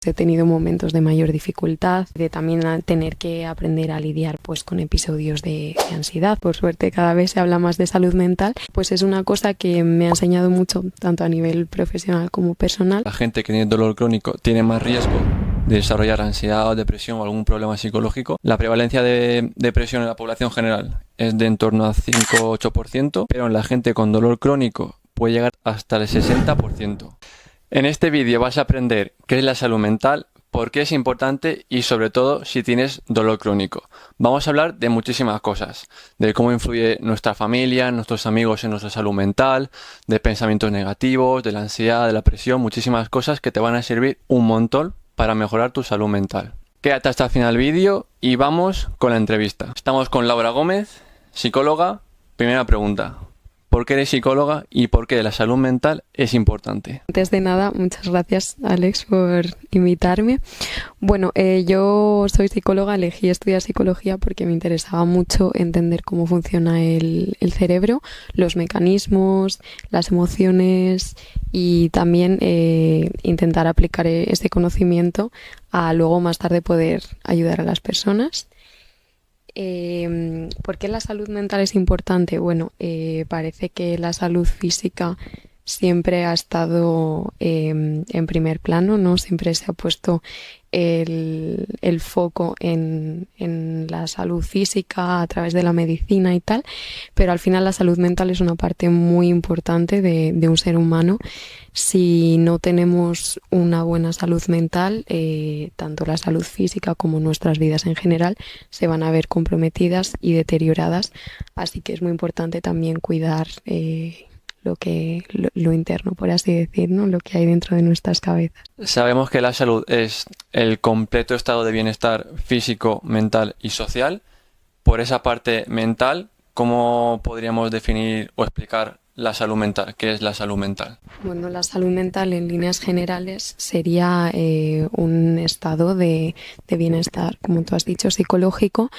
He tenido momentos de mayor dificultad, de también tener que aprender a lidiar pues con episodios de ansiedad. Por suerte cada vez se habla más de salud mental, pues es una cosa que me ha enseñado mucho, tanto a nivel profesional como personal. La gente que tiene dolor crónico tiene más riesgo de desarrollar ansiedad o depresión o algún problema psicológico. La prevalencia de depresión en la población general es de en torno a 5-8%, pero en la gente con dolor crónico puede llegar hasta el 60%. En este vídeo vas a aprender qué es la salud mental, por qué es importante y sobre todo si tienes dolor crónico. Vamos a hablar de muchísimas cosas, de cómo influye nuestra familia, nuestros amigos en nuestra salud mental, de pensamientos negativos, de la ansiedad, de la presión, muchísimas cosas que te van a servir un montón para mejorar tu salud mental. Quédate hasta el final del vídeo y vamos con la entrevista. Estamos con Laura Gómez, psicóloga. Primera pregunta. ¿Por qué eres psicóloga y por qué la salud mental es importante? Antes de nada, muchas gracias, Alex, por invitarme. Bueno, yo soy psicóloga, elegí estudiar psicología porque me interesaba mucho entender cómo funciona el cerebro, los mecanismos, las emociones y también intentar aplicar ese conocimiento a luego más tarde poder ayudar a las personas. ¿Por qué la salud mental es importante? Bueno, parece que la salud física siempre ha estado en primer plano, ¿no? Siempre se ha puesto el foco en la salud física a través de la medicina y tal, pero al final la salud mental es una parte muy importante de un ser humano. Si no tenemos una buena salud mental, tanto la salud física como nuestras vidas en general se van a ver comprometidas y deterioradas, así que es muy importante también cuidar lo interno, por así decir, ¿no? Lo que hay dentro de nuestras cabezas. Sabemos que la salud es el completo estado de bienestar físico, mental y social. Por esa parte mental, ¿cómo podríamos definir o explicar la salud mental? ¿Qué es la salud mental? Bueno, la salud mental en líneas generales sería un estado de bienestar, como tú has dicho, psicológico,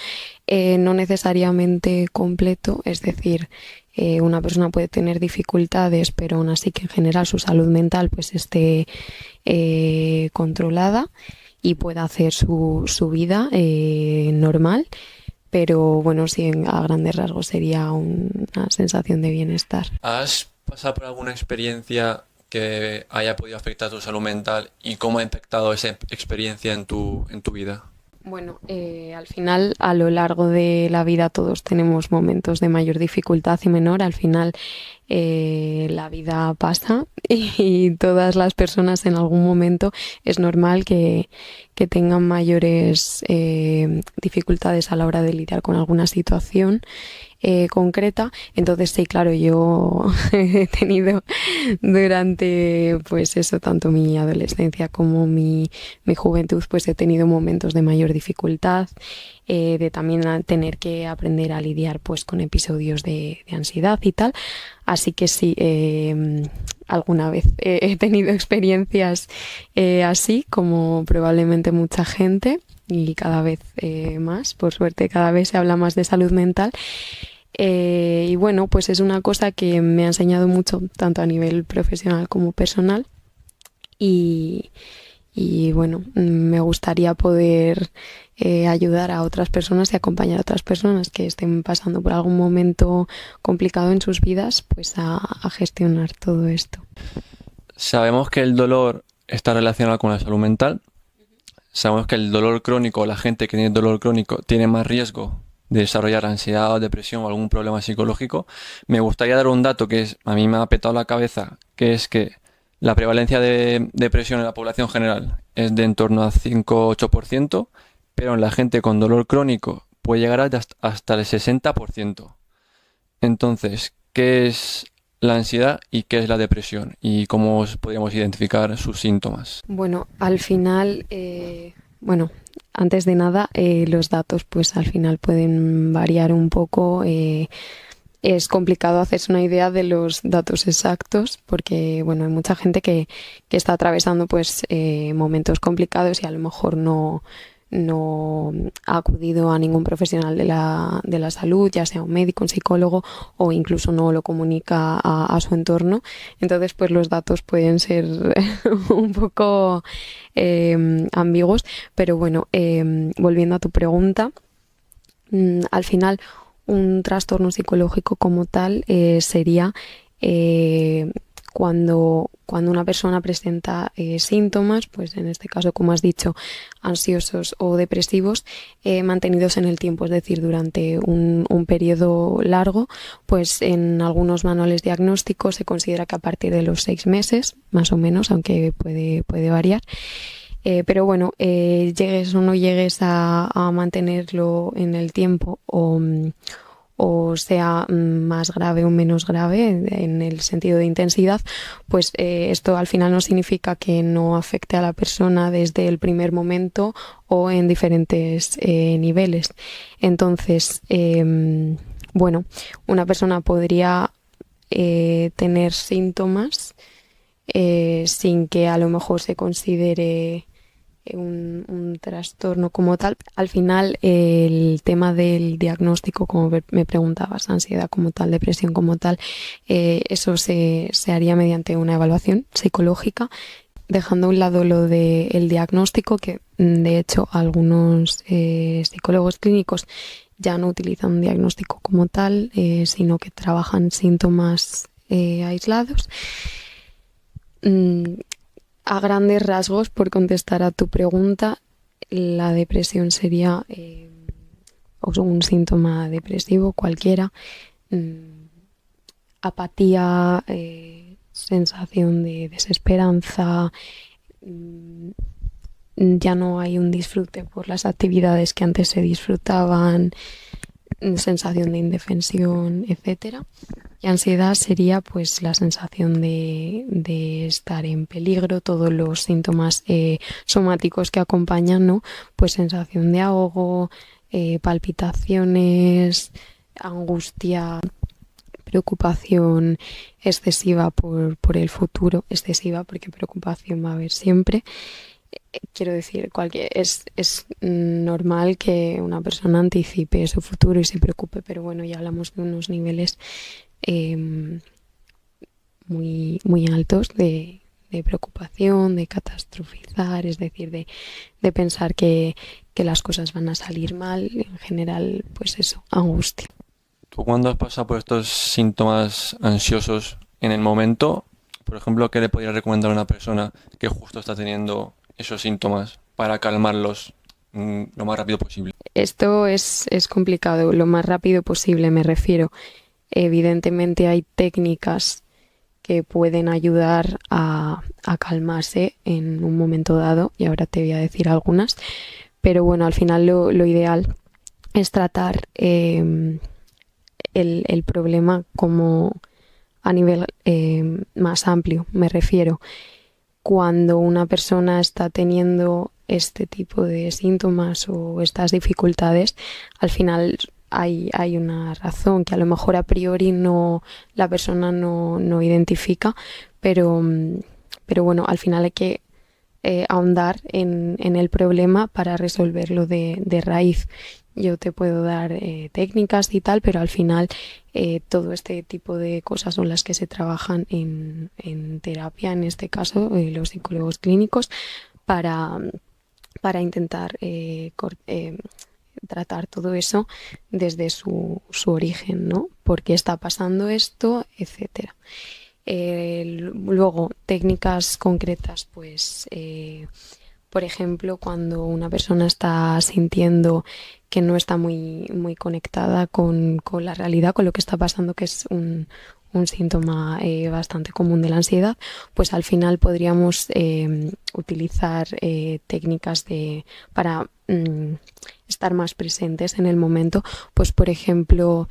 no necesariamente completo, es decir, una persona puede tener dificultades, pero aún así que en general su salud mental pues esté controlada y pueda hacer su vida normal. Pero bueno, sí, a grandes rasgos sería una sensación de bienestar. ¿Has pasado por alguna experiencia que haya podido afectar tu salud mental y cómo ha impactado esa experiencia en tu vida? Bueno, al final, a lo largo de la vida todos tenemos momentos de mayor dificultad y menor. Al final la vida pasa y todas las personas en algún momento es normal que tengan mayores dificultades a la hora de lidiar con alguna situación concreta. Entonces sí, claro, yo he tenido durante pues eso, tanto mi adolescencia como mi juventud, pues he tenido momentos de mayor dificultad, de también tener que aprender a lidiar pues con episodios de ansiedad y tal. Así que sí, alguna vez he tenido experiencias así, como probablemente mucha gente, y cada vez más, por suerte cada vez se habla más de salud mental. Y bueno, pues es una cosa que me ha enseñado mucho, tanto a nivel profesional como personal. Y bueno, me gustaría poder ayudar a otras personas y acompañar a otras personas que estén pasando por algún momento complicado en sus vidas, pues a gestionar todo esto. Sabemos que el dolor está relacionado con la salud mental. Sabemos que el dolor crónico, la gente que tiene dolor crónico tiene más riesgo de desarrollar ansiedad o depresión o algún problema psicológico. Me gustaría dar un dato que a mí me ha petado la cabeza, que es que la prevalencia de depresión en la población general es de en torno a 5-8%, pero en la gente con dolor crónico puede llegar hasta el 60%. Entonces, ¿qué es la ansiedad y qué es la depresión? ¿Y cómo podríamos identificar sus síntomas? Bueno, al final, antes de nada, los datos pues al final pueden variar un poco. Es complicado hacerse una idea de los datos exactos porque, bueno, hay mucha gente que está atravesando pues momentos complicados y a lo mejor no no ha acudido a ningún profesional de la salud, ya sea un médico, un psicólogo, o incluso no lo comunica a su entorno. Entonces, pues los datos pueden ser un poco ambiguos, pero bueno, volviendo a tu pregunta, al final un trastorno psicológico como tal sería cuando una persona presenta síntomas, pues en este caso, como has dicho, ansiosos o depresivos, mantenidos en el tiempo, es decir, durante un periodo largo, pues en algunos manuales diagnósticos se considera que a partir de los 6 meses, más o menos, aunque puede variar. Pero bueno, llegues o no llegues a mantenerlo en el tiempo o sea más grave o menos grave en el sentido de intensidad, pues esto al final no significa que no afecte a la persona desde el primer momento o en diferentes niveles. Entonces, bueno, una persona podría tener síntomas sin que a lo mejor se considere un trastorno como tal. Al final, el tema del diagnóstico, como me preguntabas, ansiedad como tal, depresión como tal, eso se haría mediante una evaluación psicológica, dejando a un lado lo del diagnóstico, que de hecho algunos psicólogos clínicos ya no utilizan un diagnóstico como tal, sino que trabajan síntomas aislados. A grandes rasgos, por contestar a tu pregunta, la depresión sería un síntoma depresivo cualquiera, apatía, sensación de desesperanza, ya no hay un disfrute por las actividades que antes se disfrutaban, sensación de indefensión, etcétera. Y ansiedad sería pues la sensación de estar en peligro, todos los síntomas somáticos que acompañan, ¿no? Pues sensación de ahogo, palpitaciones, angustia, preocupación excesiva por el futuro, excesiva porque preocupación va a haber siempre. Quiero decir, es normal que una persona anticipe su futuro y se preocupe, pero bueno, ya hablamos de unos niveles muy altos de preocupación, de catastrofizar, es decir, de pensar que las cosas van a salir mal, en general, pues eso, angustia. ¿Tú cuando has pasado por estos síntomas ansiosos en el momento, por ejemplo, qué le podrías recomendar a una persona que justo está teniendo esos síntomas para calmarlos lo más rápido posible? Esto es complicado, lo más rápido posible me refiero. Evidentemente hay técnicas que pueden ayudar a calmarse en un momento dado, y ahora te voy a decir algunas, pero bueno, al final lo ideal es tratar el problema como a nivel más amplio, me refiero. Cuando una persona está teniendo este tipo de síntomas o estas dificultades, al final hay una razón que a lo mejor a priori la persona no identifica, pero bueno, al final hay que ahondar en el problema para resolverlo de raíz. Yo te puedo dar técnicas y tal, pero al final todo este tipo de cosas son las que se trabajan en terapia, en este caso los psicólogos clínicos, para intentar tratar todo eso desde su origen, ¿no? ¿Por qué está pasando esto? Etcétera. Luego, técnicas concretas, pues, por ejemplo, cuando una persona está sintiendo que no está muy conectada con la realidad, con lo que está pasando, que es un síntoma bastante común de la ansiedad, pues al final podríamos utilizar técnicas para estar más presentes en el momento, pues por ejemplo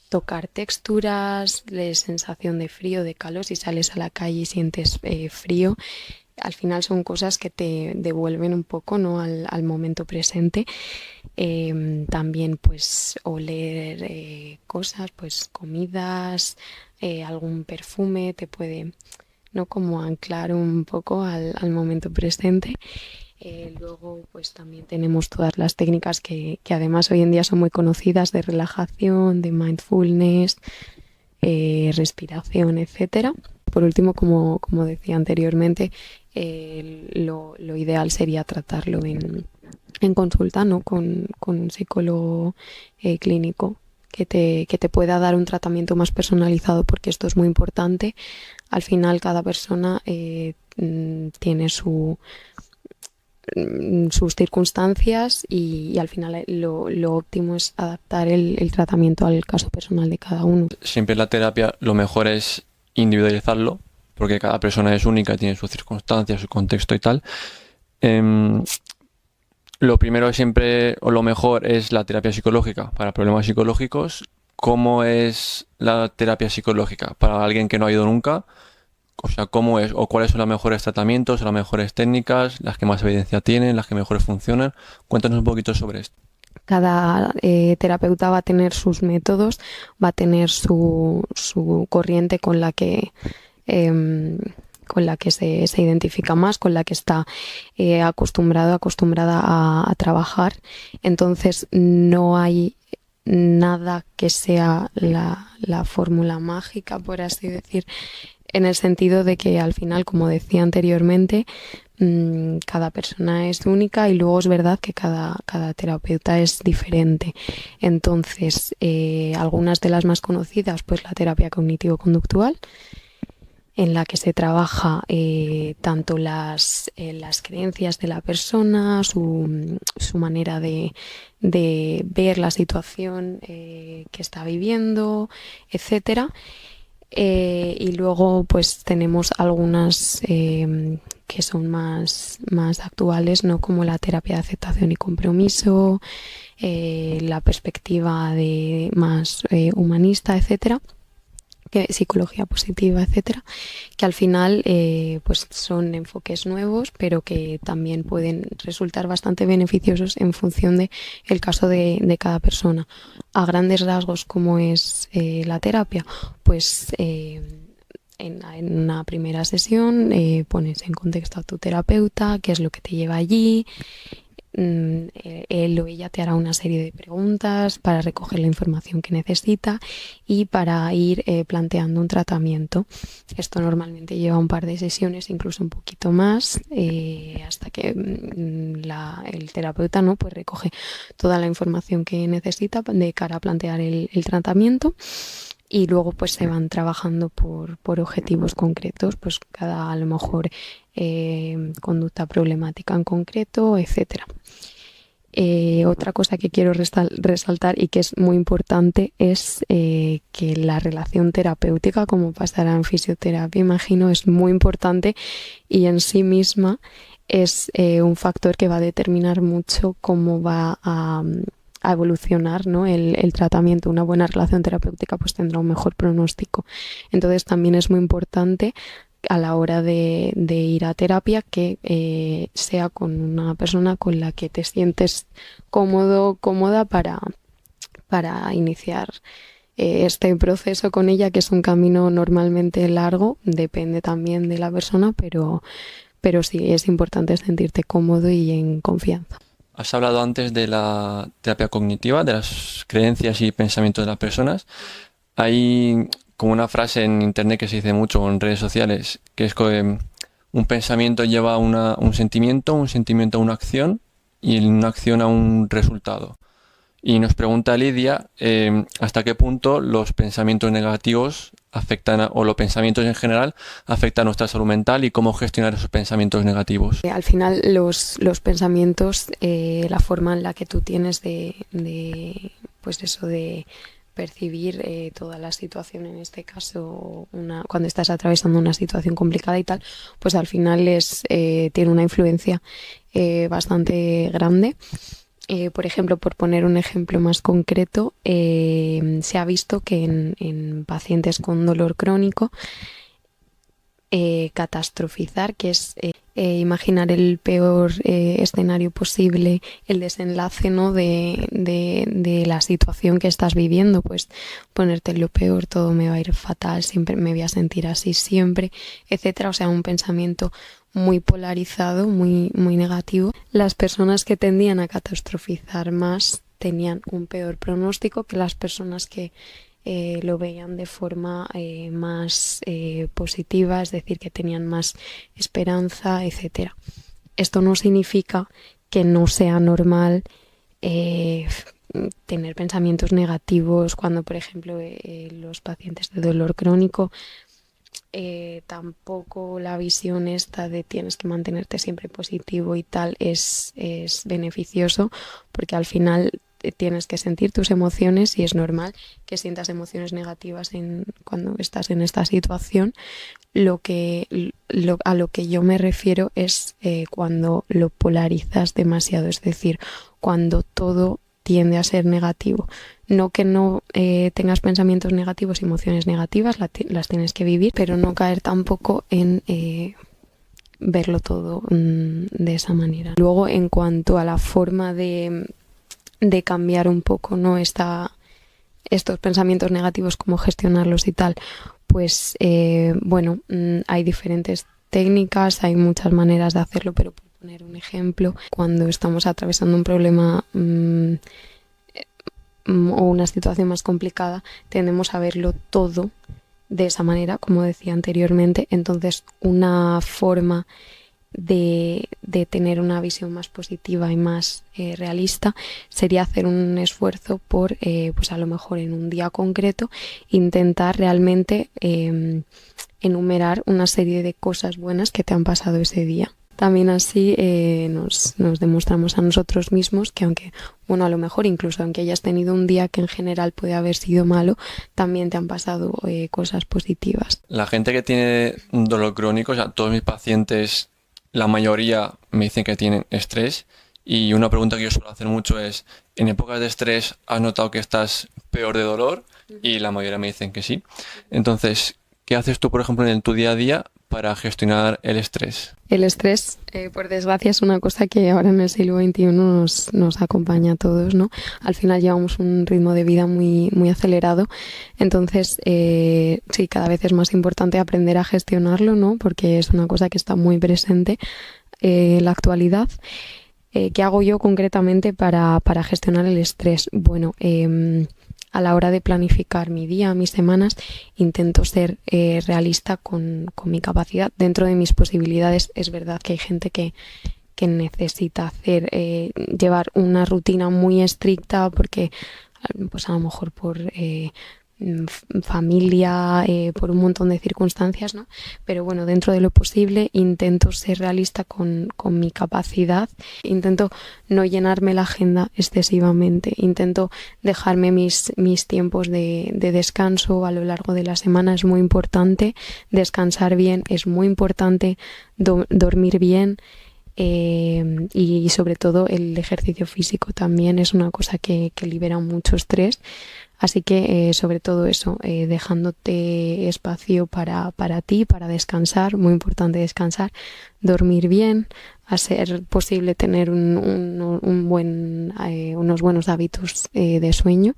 tocar texturas, de sensación de frío, de calor, si sales a la calle y sientes frío. Al final son cosas que te devuelven un poco, ¿no?, al momento presente. También pues oler cosas, pues comidas, algún perfume te puede, ¿no?, como anclar un poco al momento presente. Luego, pues también tenemos todas las técnicas que además hoy en día son muy conocidas de relajación, de mindfulness, respiración, etcétera. Por último, como decía anteriormente, lo ideal sería tratarlo en consulta, ¿no? Con un psicólogo clínico que te pueda dar un tratamiento más personalizado, porque esto es muy importante. Al final, cada persona tiene sus circunstancias y al final lo óptimo es adaptar el tratamiento al caso personal de cada uno. Siempre en la terapia lo mejor es individualizarlo, porque cada persona es única, tiene sus circunstancias, su contexto y tal. Lo primero siempre, o lo mejor, es la terapia psicológica para problemas psicológicos. ¿Cómo es la terapia psicológica para alguien que no ha ido nunca? O sea, ¿cómo es? ¿O cuáles son los mejores tratamientos, las mejores técnicas, las que más evidencia tienen, las que mejores funcionan? Cuéntanos un poquito sobre esto. Cada terapeuta va a tener sus métodos, va a tener su corriente con la que se identifica más, con la que está acostumbrada a trabajar. Entonces no hay nada que sea la fórmula mágica, por así decir, en el sentido de que al final, como decía anteriormente, cada persona es única y luego es verdad que cada terapeuta es diferente. Entonces, algunas de las más conocidas, pues la terapia cognitivo-conductual, en la que se trabaja tanto las creencias de la persona, su manera de ver la situación que está viviendo, etcétera. Y luego pues tenemos algunas que son más actuales, ¿no? Como la terapia de aceptación y compromiso, la perspectiva más humanista, etcétera, que psicología positiva, etcétera, que al final pues son enfoques nuevos, pero que también pueden resultar bastante beneficiosos en función de el caso de cada persona. A grandes rasgos, ¿cómo es la terapia? Pues en una primera sesión pones en contexto a tu terapeuta, qué es lo que te lleva allí. Él o ella te hará una serie de preguntas para recoger la información que necesita y para ir planteando un tratamiento. Esto normalmente lleva un par de sesiones, incluso un poquito más, hasta que el terapeuta, ¿no? Pues recoge toda la información que necesita de cara a plantear el tratamiento. Y luego pues se van trabajando por objetivos concretos, pues cada a lo mejor conducta problemática en concreto, etcétera. Otra cosa que quiero resaltar y que es muy importante es que la relación terapéutica, como pasará en fisioterapia, imagino, es muy importante y en sí misma es un factor que va a determinar mucho cómo va a evolucionar, ¿no? el tratamiento. Una buena relación terapéutica pues tendrá un mejor pronóstico. Entonces también es muy importante a la hora de ir a terapia que sea con una persona con la que te sientes cómoda para iniciar este proceso con ella, que es un camino normalmente largo, depende también de la persona, pero sí es importante sentirte cómodo y en confianza. Has hablado antes de la terapia cognitiva, de las creencias y pensamientos de las personas. Hay como una frase en internet que se dice mucho en redes sociales, que es que un pensamiento lleva a un sentimiento a una acción y una acción a un resultado. Y nos pregunta Lidia hasta qué punto los pensamientos negativos afectan, o los pensamientos en general, afectan nuestra salud mental y cómo gestionar esos pensamientos negativos. Al final los pensamientos, la forma en la que tú tienes pues eso de percibir toda la situación, en este caso cuando estás atravesando una situación complicada y tal, pues al final tiene una influencia bastante grande. Por ejemplo, por poner un ejemplo más concreto, se ha visto que en pacientes con dolor crónico catastrofizar, que es imaginar el peor escenario posible, el desenlace, ¿no? de la situación que estás viviendo, pues ponerte en lo peor, todo me va a ir fatal, siempre me voy a sentir así siempre, etcétera. O sea, un pensamiento muy polarizado, muy, muy negativo. Las personas que tendían a catastrofizar más tenían un peor pronóstico que las personas que lo veían de forma más positiva, es decir, que tenían más esperanza, etcétera. Esto no significa que no sea normal tener pensamientos negativos cuando, por ejemplo, los pacientes de dolor crónico, tampoco la visión esta de tienes que mantenerte siempre positivo y tal es beneficioso, porque al final tienes que sentir tus emociones y es normal que sientas emociones negativas cuando estás en esta situación. A lo que yo me refiero es cuando lo polarizas demasiado, es decir, cuando todo tiende a ser negativo. No que no tengas pensamientos negativos y emociones negativas, las tienes que vivir, pero no caer tampoco en verlo todo de esa manera. Luego, en cuanto a la forma de cambiar un poco, ¿no? Estos pensamientos negativos, cómo gestionarlos y tal, pues bueno, hay diferentes técnicas, hay muchas maneras de hacerlo, pero por poner un ejemplo, cuando estamos atravesando un problema o una situación más complicada, tendemos a verlo todo de esa manera, como decía anteriormente. Entonces, una forma de tener una visión más positiva y más realista sería hacer un esfuerzo por, pues a lo mejor en un día concreto, intentar realmente enumerar una serie de cosas buenas que te han pasado ese día. También así nos demostramos a nosotros mismos que aunque, bueno, a lo mejor incluso aunque hayas tenido un día que en general puede haber sido malo, también te han pasado cosas positivas. La gente que tiene dolor crónico, o sea, todos mis pacientes, la mayoría me dicen que tienen estrés, y una pregunta que yo suelo hacer mucho es, ¿en épocas de estrés has notado que estás peor de dolor? Y la mayoría me dicen que sí. Entonces, ¿qué haces tú, por ejemplo, en tu día a día para gestionar el estrés? El estrés, por desgracia, es una cosa que ahora en el siglo XXI nos acompaña a todos, ¿no? Al final llevamos un ritmo de vida muy, muy acelerado, entonces sí, cada vez es más importante aprender a gestionarlo, ¿no? Porque es una cosa que está muy presente en la actualidad. ¿Qué hago yo concretamente para gestionar el estrés? Bueno, a la hora de planificar mi día, mis semanas, intento ser realista con mi capacidad. Dentro de mis posibilidades, es verdad que hay gente que necesita llevar una rutina muy estricta porque, pues a lo mejor por familia, por un montón de circunstancias, ¿no? Pero bueno, dentro de lo posible intento ser realista con mi capacidad, intento no llenarme la agenda excesivamente, intento dejarme mis tiempos de descanso a lo largo de la semana. Es muy importante descansar bien, es muy importante dormir bien. Y sobre todo el ejercicio físico también es una cosa que libera mucho estrés. Así que sobre todo eso, dejándote espacio para ti, para descansar, muy importante descansar, dormir bien, a ser posible tener unos buenos hábitos de sueño,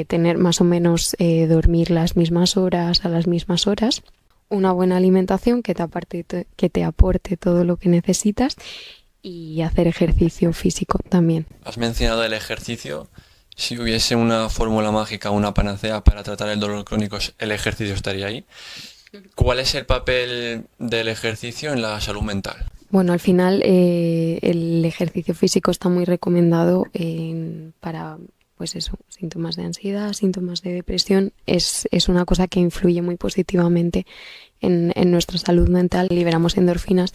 tener más o menos dormir las mismas horas a las mismas horas, una buena alimentación que te aporte todo lo que necesitas y hacer ejercicio físico también. Has mencionado el ejercicio. Si hubiese una fórmula mágica, una panacea para tratar el dolor crónico, el ejercicio estaría ahí. ¿Cuál es el papel del ejercicio en la salud mental? Bueno, al final el ejercicio físico está muy recomendado para, pues eso, síntomas de ansiedad, síntomas de depresión. Es una cosa que influye muy positivamente en nuestra salud mental. Liberamos endorfinas.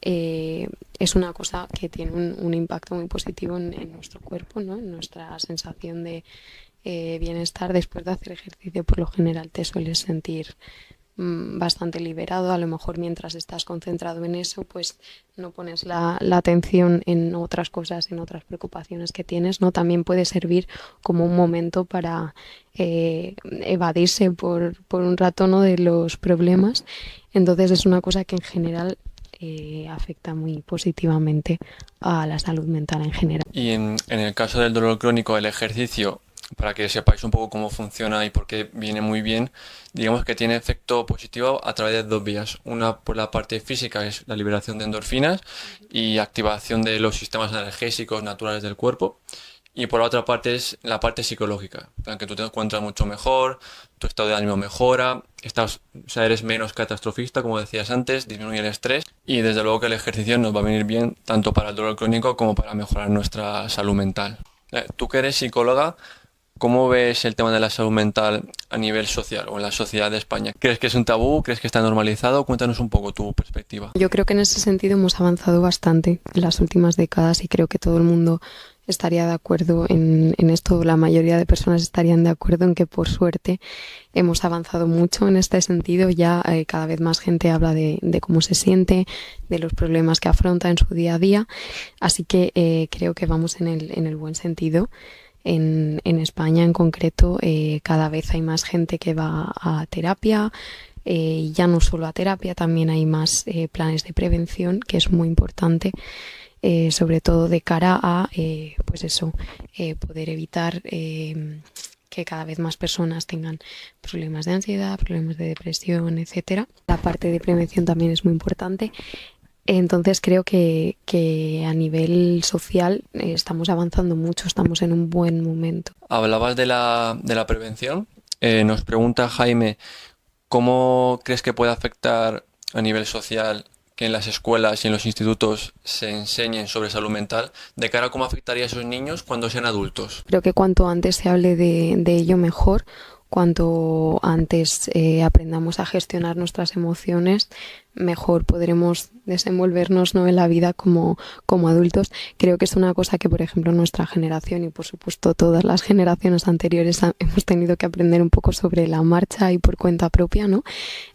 Es una cosa que tiene un impacto muy positivo en nuestro cuerpo, ¿no? En nuestra sensación de bienestar. Después de hacer ejercicio, por lo general te sueles sentir bastante liberado. A lo mejor mientras estás concentrado en eso, pues no pones la atención en otras cosas, en otras preocupaciones que tienes, ¿no? También puede servir como un momento para evadirse por un rato, ¿no?, de los problemas. Entonces es una cosa que en general afecta muy positivamente a la salud mental en general. Y en el caso del dolor crónico, el ejercicio, para que sepáis un poco cómo funciona y por qué viene muy bien, digamos que tiene efecto positivo a través de dos vías. Una por la parte física, es la liberación de endorfinas y activación de los sistemas analgésicos naturales del cuerpo. Y por la otra parte es la parte psicológica, en plan que tú te encuentras mucho mejor, tu estado de ánimo mejora, o sea, eres menos catastrofista, como decías antes, disminuye el estrés y desde luego que el ejercicio nos va a venir bien tanto para el dolor crónico como para mejorar nuestra salud mental. Tú que eres psicóloga, ¿cómo ves el tema de la salud mental a nivel social o en la sociedad de España? ¿Crees que es un tabú? ¿Crees que está normalizado? Cuéntanos un poco tu perspectiva. Yo creo que en ese sentido hemos avanzado bastante en las últimas décadas y creo que todo el mundo estaría de acuerdo en esto. La mayoría de personas estarían de acuerdo en que, por suerte, hemos avanzado mucho en este sentido. Ya cada vez más gente habla de cómo se siente, de los problemas que afronta en su día a día. Así que creo que vamos en el buen sentido. En España en concreto cada vez hay más gente que va a terapia, ya no solo a terapia, también hay más planes de prevención, que es muy importante, sobre todo de cara a pues eso, poder evitar que cada vez más personas tengan problemas de ansiedad, problemas de depresión, etcétera. La parte de prevención también es muy importante. Entonces creo que a nivel social estamos avanzando mucho, estamos en un buen momento. Hablabas de la prevención. Nos pregunta Jaime, ¿cómo crees que puede afectar a nivel social que en las escuelas y en los institutos se enseñen sobre salud mental de cara a cómo afectaría a esos niños cuando sean adultos? Creo que cuanto antes se hable de ello mejor, cuanto antes aprendamos a gestionar nuestras emociones, mejor podremos desenvolvernos, ¿no?, en la vida como adultos. Creo que es una cosa que, por ejemplo, nuestra generación y, por supuesto, todas las generaciones anteriores hemos tenido que aprender un poco sobre la marcha y por cuenta propia, ¿no?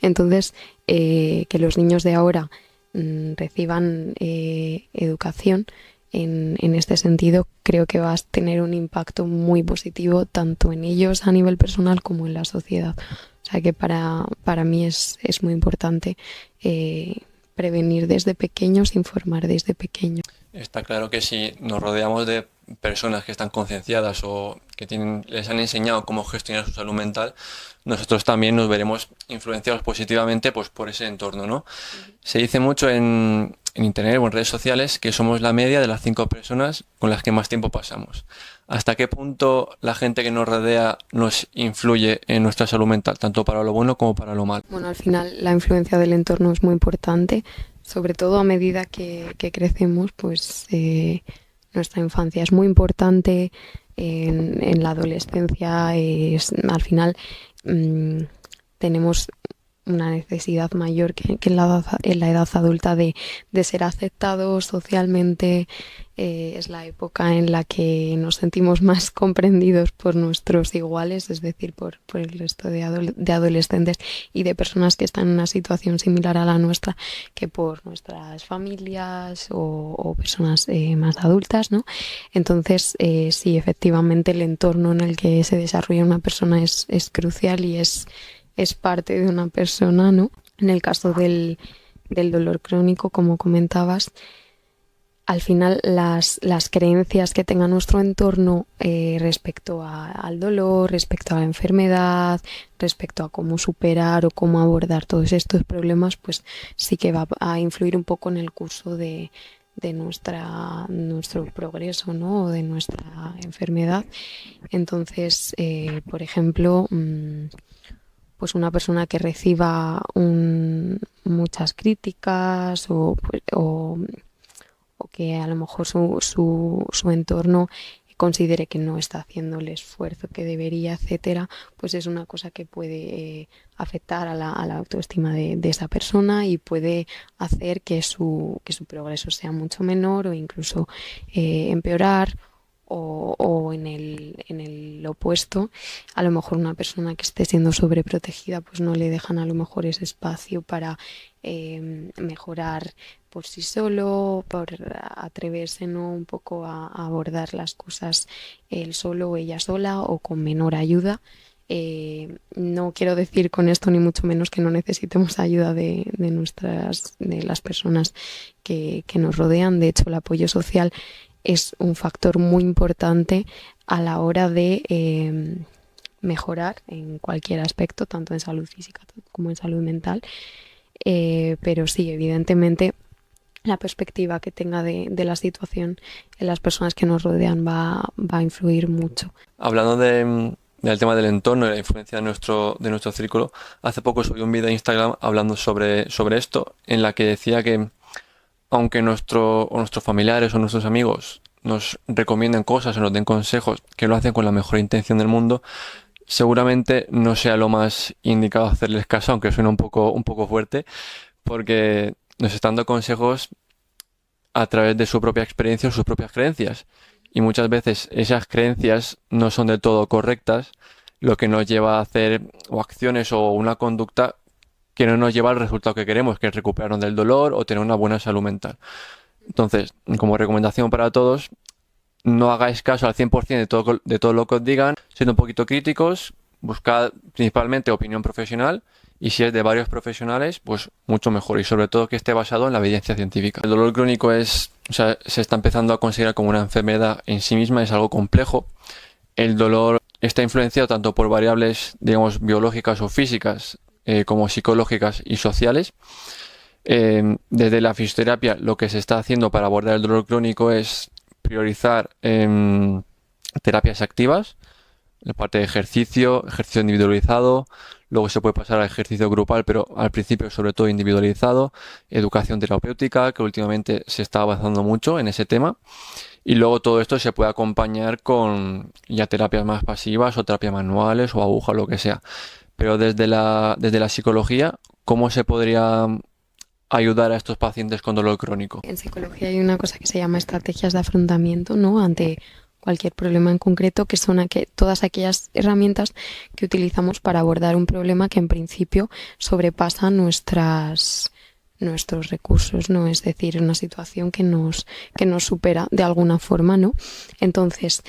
Entonces, que los niños de ahora reciban educación en este sentido, creo que va a tener un impacto muy positivo tanto en ellos a nivel personal como en la sociedad. O sea que para mí es muy importante prevenir desde pequeños, informar desde pequeños. Está claro que si nos rodeamos de personas que están concienciadas o que les han enseñado cómo gestionar su salud mental, nosotros también nos veremos influenciados positivamente pues, por ese entorno, ¿no? Se dice mucho en internet o en redes sociales que somos la media de las 5 personas con las que más tiempo pasamos. ¿Hasta qué punto la gente que nos rodea nos influye en nuestra salud mental, tanto para lo bueno como para lo malo? Bueno, al final la influencia del entorno es muy importante, sobre todo a medida que crecemos, pues nuestra infancia es muy importante, en la adolescencia al final tenemos una necesidad mayor que en la edad adulta de ser aceptados socialmente. Es la época en la que nos sentimos más comprendidos por nuestros iguales, es decir, por el resto de adolescentes y de personas que están en una situación similar a la nuestra, que por nuestras familias o personas más adultas, ¿no? Entonces, sí, efectivamente, el entorno en el que se desarrolla una persona es crucial y es parte de una persona, ¿no? En el caso del dolor crónico, como comentabas, al final las creencias que tenga nuestro entorno respecto al dolor, respecto a la enfermedad, respecto a cómo superar o cómo abordar todos estos problemas, pues sí que va a influir un poco en el curso de nuestro progreso, ¿no?, o de nuestra enfermedad. Entonces, por ejemplo, pues una persona que reciba muchas críticas o que a lo mejor su entorno considere que no está haciendo el esfuerzo que debería, etcétera, pues es una cosa que puede afectar a la autoestima de esa persona y puede hacer que su progreso sea mucho menor o incluso empeorar o en el opuesto, a lo mejor una persona que esté siendo sobreprotegida, pues no le dejan a lo mejor ese espacio para mejorar por sí solo, por atreverse, ¿no? Un poco a abordar las cosas él solo o ella sola o con menor ayuda. No quiero decir con esto ni mucho menos que no necesitemos ayuda de las personas que nos rodean. De hecho, el apoyo social es un factor muy importante a la hora de mejorar en cualquier aspecto, tanto en salud física como en salud mental. Pero sí, evidentemente, la perspectiva que tenga de la situación en las personas que nos rodean va a influir mucho. Hablando del tema del entorno y la influencia de nuestro círculo, hace poco subí un vídeo a Instagram hablando sobre esto, en la que decía que aunque nuestros familiares o nuestros amigos nos recomienden cosas o nos den consejos que lo hacen con la mejor intención del mundo, seguramente no sea lo más indicado hacerles caso, aunque suena un poco fuerte, porque nos están dando consejos a través de su propia experiencia o sus propias creencias. Y muchas veces esas creencias no son del todo correctas, lo que nos lleva a hacer o acciones o una conducta que no nos lleva al resultado que queremos, que es recuperarnos del dolor o tener una buena salud mental. Entonces, como recomendación para todos, no hagáis caso al 100% de todo lo que os digan, siendo un poquito críticos, buscad principalmente opinión profesional y si es de varios profesionales, pues mucho mejor y sobre todo que esté basado en la evidencia científica. El dolor crónico se está empezando a considerar como una enfermedad en sí misma, es algo complejo. El dolor está influenciado tanto por variables, digamos, biológicas o físicas, como psicológicas y sociales. Desde la fisioterapia lo que se está haciendo para abordar el dolor crónico es priorizar terapias activas, la parte de ejercicio individualizado, luego se puede pasar al ejercicio grupal, pero al principio sobre todo individualizado, educación terapéutica, que últimamente se está avanzando mucho en ese tema, y luego todo esto se puede acompañar con ya terapias más pasivas o terapias manuales o aguja o lo que sea. Pero desde la psicología, ¿cómo se podría ayudar a estos pacientes con dolor crónico? En psicología hay una cosa que se llama estrategias de afrontamiento, ¿no? Ante cualquier problema en concreto, que son todas aquellas herramientas que utilizamos para abordar un problema que en principio sobrepasa nuestros recursos, ¿no? Es decir, una situación que nos supera de alguna forma, ¿no? Entonces,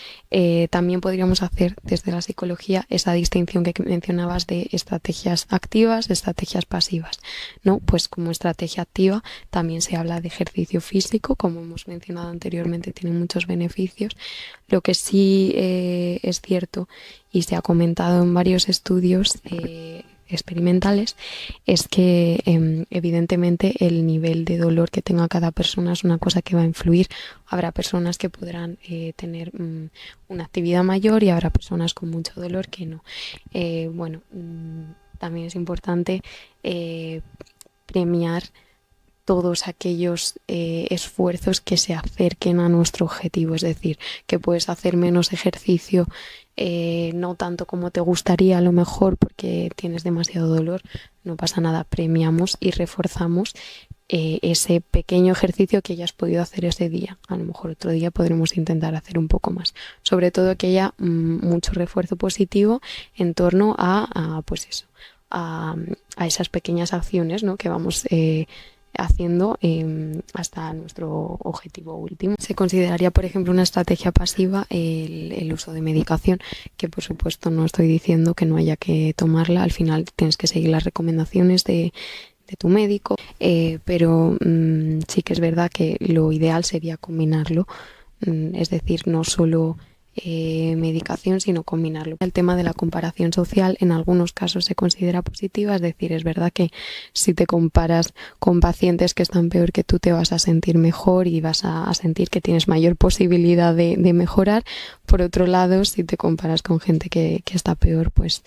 también podríamos hacer desde la psicología esa distinción que mencionabas de estrategias activas, estrategias pasivas, ¿no? Pues como estrategia activa también se habla de ejercicio físico, como hemos mencionado anteriormente, tiene muchos beneficios. Lo que sí es cierto y se ha comentado en varios estudios experimentales es que evidentemente el nivel de dolor que tenga cada persona es una cosa que va a influir. Habrá personas que podrán tener una actividad mayor y habrá personas con mucho dolor que no. También es importante premiar todos aquellos esfuerzos que se acerquen a nuestro objetivo, es decir, que puedes hacer menos ejercicio, no tanto como te gustaría a lo mejor porque tienes demasiado dolor, no pasa nada, premiamos y reforzamos ese pequeño ejercicio que ya has podido hacer ese día. A lo mejor otro día podremos intentar hacer un poco más, sobre todo que haya mucho refuerzo positivo en torno a esas pequeñas acciones, ¿no? Que vamos haciendo hasta nuestro objetivo último. Se consideraría, por ejemplo, una estrategia pasiva el uso de medicación, que por supuesto no estoy diciendo que no haya que tomarla, al final tienes que seguir las recomendaciones de tu médico, pero sí que es verdad que lo ideal sería combinarlo, es decir, no solo medicación, sino combinarlo. El tema de la comparación social en algunos casos se considera positiva, es decir, es verdad que si te comparas con pacientes que están peor que tú te vas a sentir mejor y vas a sentir que tienes mayor posibilidad de mejorar. Por otro lado, si te comparas con gente que está peor, pues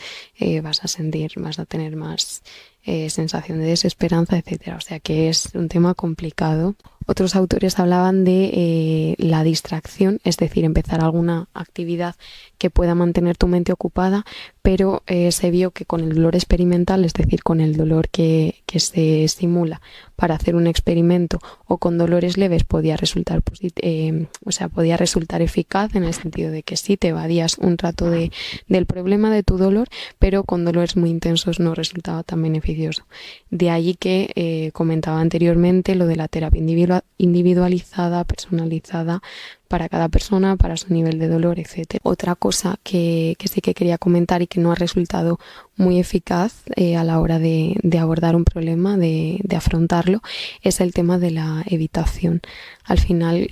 vas a tener más sensación de desesperanza, etcétera. O sea que es un tema complicado. otros autores hablaban de la distracción, es decir, empezar alguna actividad que pueda mantener tu mente ocupada, pero se vio que con el dolor experimental, es decir, con el dolor que se simula para hacer un experimento, o con dolores leves, podía resultar podía resultar eficaz, en el sentido de que sí te evadías un rato del problema de tu dolor, pero con dolores muy intensos no resultaba tan beneficioso. De ahí que comentaba anteriormente lo de la terapia individualizada, personalizada, para cada persona, para su nivel de dolor, etc. Otra cosa que sí que quería comentar y que no ha resultado muy eficaz a la hora de abordar un problema, de afrontarlo, es el tema de la evitación. Al final,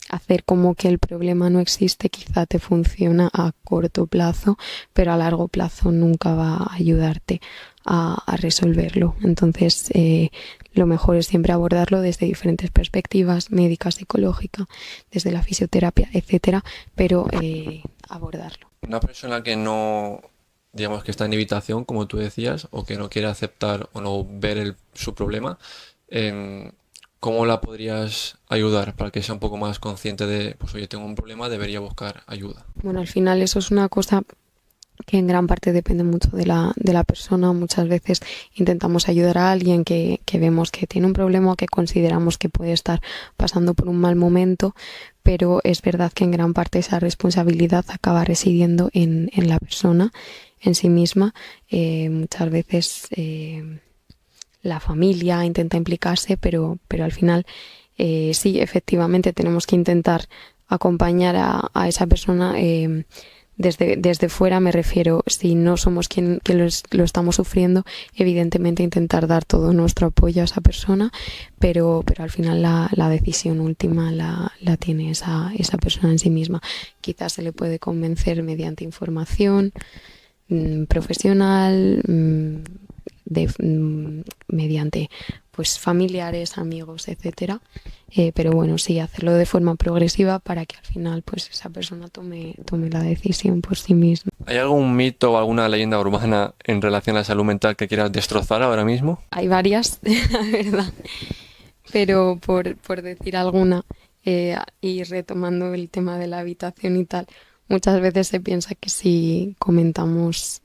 hacer como que el problema no existe quizá te funciona a corto plazo, pero a largo plazo nunca va a ayudarte a resolverlo. Entonces, lo mejor es siempre abordarlo desde diferentes perspectivas, médica, psicológica, desde la fisioterapia, etcétera, pero abordarlo. Una persona que no, digamos que está en evitación, como tú decías, o que no quiere aceptar o no ver su problema, ¿cómo la podrías ayudar para que sea un poco más consciente de, pues oye, tengo un problema, debería buscar ayuda? Bueno, al final eso es una cosa que en gran parte depende mucho de la persona. Muchas veces intentamos ayudar a alguien que vemos que tiene un problema o que consideramos que puede estar pasando por un mal momento, pero es verdad que en gran parte esa responsabilidad acaba residiendo en la persona, en sí misma. Muchas veces la familia intenta implicarse, pero al final sí, efectivamente tenemos que intentar acompañar a esa persona. Desde fuera, me refiero, si no somos quien lo estamos sufriendo, evidentemente intentar dar todo nuestro apoyo a esa persona, pero al final la decisión última la tiene esa persona en sí misma. Quizás se le puede convencer mediante información profesional, mediante pues familiares, amigos, etcétera, pero bueno, sí, hacerlo de forma progresiva para que al final pues esa persona tome la decisión por sí misma. ¿Hay algún mito o alguna leyenda urbana en relación a la salud mental que quieras destrozar ahora mismo? Hay varias, la verdad, pero por decir alguna, y retomando el tema de la habitación y tal, muchas veces se piensa que si comentamos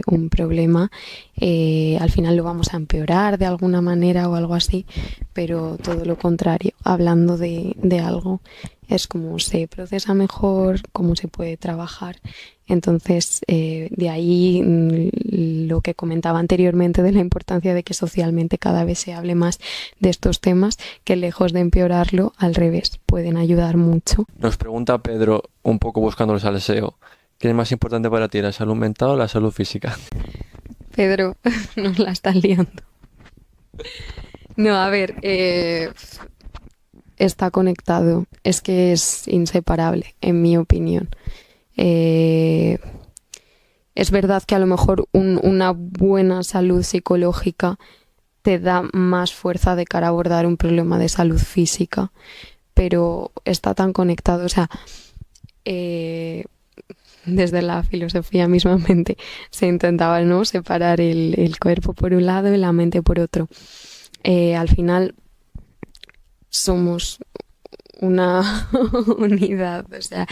un problema, al final lo vamos a empeorar de alguna manera o algo así, pero todo lo contrario. Hablando de algo, es cómo se procesa mejor, cómo se puede trabajar. Entonces, de ahí lo que comentaba anteriormente de la importancia de que socialmente cada vez se hable más de estos temas, que lejos de empeorarlo, al revés, pueden ayudar mucho. Nos pregunta Pedro, un poco buscando el salseo, ¿qué es más importante para ti, la salud mental o la salud física? Pedro, nos la estás liando. No, a ver, está conectado, es que es inseparable, en mi opinión. Es verdad que a lo mejor una buena salud psicológica te da más fuerza de cara a abordar un problema de salud física, pero está tan conectado, o sea, desde la filosofía mismamente se intentaba, ¿no?, separar el cuerpo por un lado y la mente por otro. Al final somos una unidad, o sea,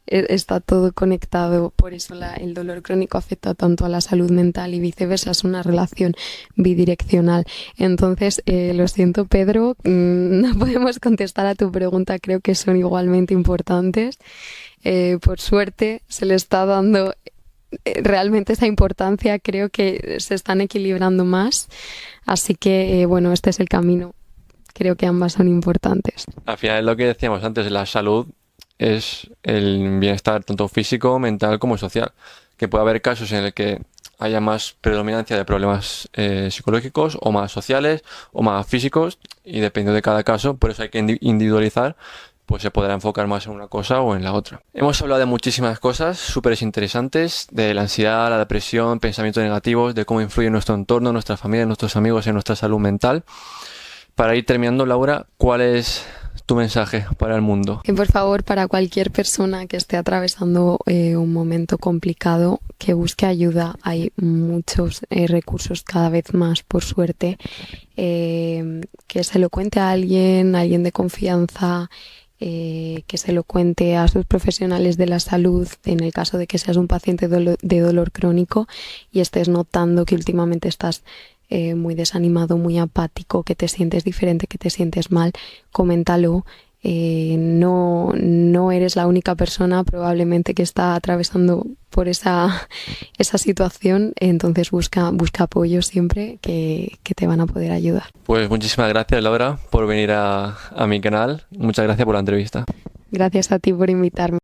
está todo conectado, por eso el dolor crónico afecta tanto a la salud mental y viceversa, es una relación bidireccional. Entonces, lo siento, Pedro, no podemos contestar a tu pregunta, creo que son igualmente importantes. Por suerte se le está dando realmente esa importancia, creo que se están equilibrando más, así que bueno, este es el camino, creo que ambas son importantes. Al final es lo que decíamos antes, la salud es el bienestar tanto físico, mental como social, que puede haber casos en el que haya más predominancia de problemas psicológicos o más sociales o más físicos, y dependiendo de cada caso, por eso hay que individualizar, pues se podrá enfocar más en una cosa o en la otra. Hemos hablado de muchísimas cosas súper interesantes, de la ansiedad, la depresión, pensamientos negativos, de cómo influye nuestro entorno, nuestra familia, nuestros amigos en nuestra salud mental. Para ir terminando, Laura, ¿cuáles tu mensaje para el mundo? Y por favor, para cualquier persona que esté atravesando un momento complicado, que busque ayuda. Hay muchos recursos, cada vez más, por suerte. Que se lo cuente a alguien de confianza, que se lo cuente a sus profesionales de la salud, en el caso de que seas un paciente de dolor crónico y estés notando que últimamente estás muy desanimado, muy apático, que te sientes diferente, que te sientes mal, coméntalo. No eres la única persona probablemente que está atravesando por esa situación, entonces busca apoyo siempre, que te van a poder ayudar. Pues muchísimas gracias, Laura, por venir a mi canal. Muchas gracias por la entrevista. Gracias a ti por invitarme.